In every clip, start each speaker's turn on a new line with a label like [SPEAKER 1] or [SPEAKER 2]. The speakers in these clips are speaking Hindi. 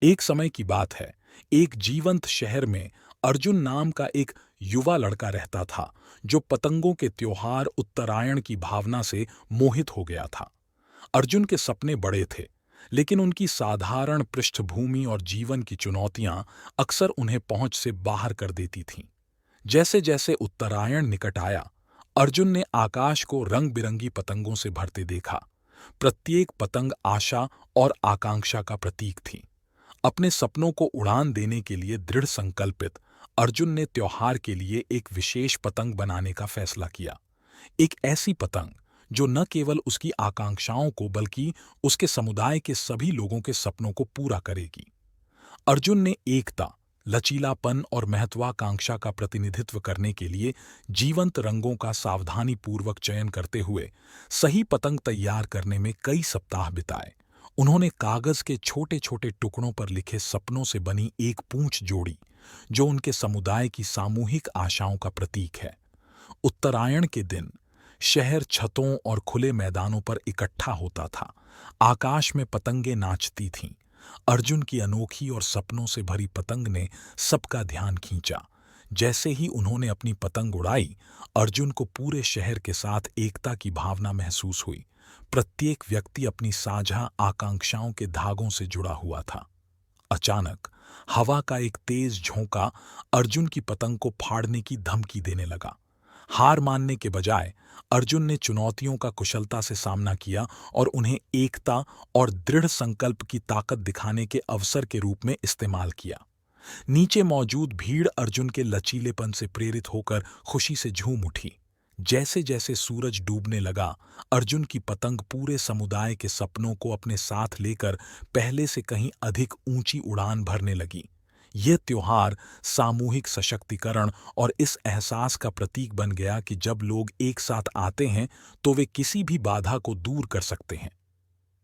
[SPEAKER 1] एक समय की बात है। एक जीवंत शहर में अर्जुन नाम का एक युवा लड़का रहता था, जो पतंगों के त्योहार उत्तरायण की भावना से मोहित हो गया था। अर्जुन के सपने बड़े थे, लेकिन उनकी साधारण पृष्ठभूमि और जीवन की चुनौतियां अक्सर उन्हें पहुंच से बाहर कर देती थीं। जैसे जैसे उत्तरायण निकट आया, अर्जुन ने आकाश को रंग बिरंगी पतंगों से भरते देखा। प्रत्येक पतंग आशा और आकांक्षा का प्रतीक थी। अपने सपनों को उड़ान देने के लिए दृढ़ संकल्पित, अर्जुन ने त्योहार के लिए एक विशेष पतंग बनाने का फैसला किया। एक ऐसी पतंग जो न केवल उसकी आकांक्षाओं को बल्कि उसके समुदाय के सभी लोगों के सपनों को पूरा करेगी। अर्जुन ने एकता, लचीलापन और महत्वाकांक्षा का प्रतिनिधित्व करने के लिए जीवंत रंगों का सावधानीपूर्वक चयन करते हुए सही पतंग तैयार करने में कई सप्ताह बिताए। उन्होंने कागज के छोटे छोटे टुकड़ों पर लिखे सपनों से बनी एक पूंछ जोड़ी, जो उनके समुदाय की सामूहिक आशाओं का प्रतीक है। उत्तरायण के दिन शहर छतों और खुले मैदानों पर इकट्ठा होता था। आकाश में पतंगें नाचती थीं। अर्जुन की अनोखी और सपनों से भरी पतंग ने सबका ध्यान खींचा। जैसे ही उन्होंने अपनी पतंग उड़ाई, अर्जुन को पूरे शहर के साथ एकता की भावना महसूस हुई। प्रत्येक व्यक्ति अपनी साझा आकांक्षाओं के धागों से जुड़ा हुआ था। अचानक हवा का एक तेज झोंका अर्जुन की पतंग को फाड़ने की धमकी देने लगा। हार मानने के बजाय अर्जुन ने चुनौतियों का कुशलता से सामना किया और उन्हें एकता और दृढ़ संकल्प की ताकत दिखाने के अवसर के रूप में इस्तेमाल किया। नीचे मौजूद भीड़ अर्जुन के लचीलेपन से प्रेरित होकर खुशी से झूम उठी। जैसे जैसे सूरज डूबने लगा, अर्जुन की पतंग पूरे समुदाय के सपनों को अपने साथ लेकर पहले से कहीं अधिक ऊंची उड़ान भरने लगी। यह त्योहार सामूहिक सशक्तिकरण और इस एहसास का प्रतीक बन गया कि जब लोग एक साथ आते हैं तो वे किसी भी बाधा को दूर कर सकते हैं।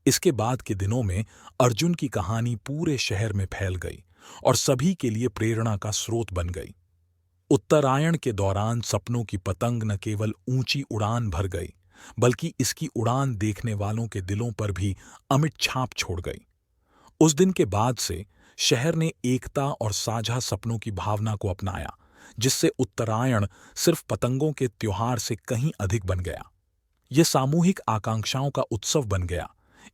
[SPEAKER 1] इसके बाद के दिनों में अर्जुन की कहानी पूरे शहर में फैल गई और सभी के लिए प्रेरणा का स्रोत बन गई। उत्तरायण के दौरान सपनों की पतंग न केवल ऊंची उड़ान भर गई, बल्कि इसकी उड़ान देखने वालों के दिलों पर भी अमिट छाप छोड़ गई। उस दिन के बाद से शहर ने एकता और साझा सपनों की भावना को अपनाया, जिससे उत्तरायण सिर्फ पतंगों के त्योहार से कहीं अधिक बन गया। यह सामूहिक आकांक्षाओं का उत्सव बन गया,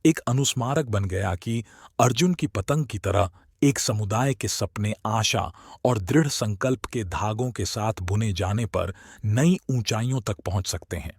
[SPEAKER 1] एक अनुस्मारक बन गया कि अर्जुन की पतंग की तरह एक समुदाय के सपने आशा और दृढ़ संकल्प के धागों के साथ बुने जाने पर नई ऊंचाइयों तक पहुंच सकते हैं।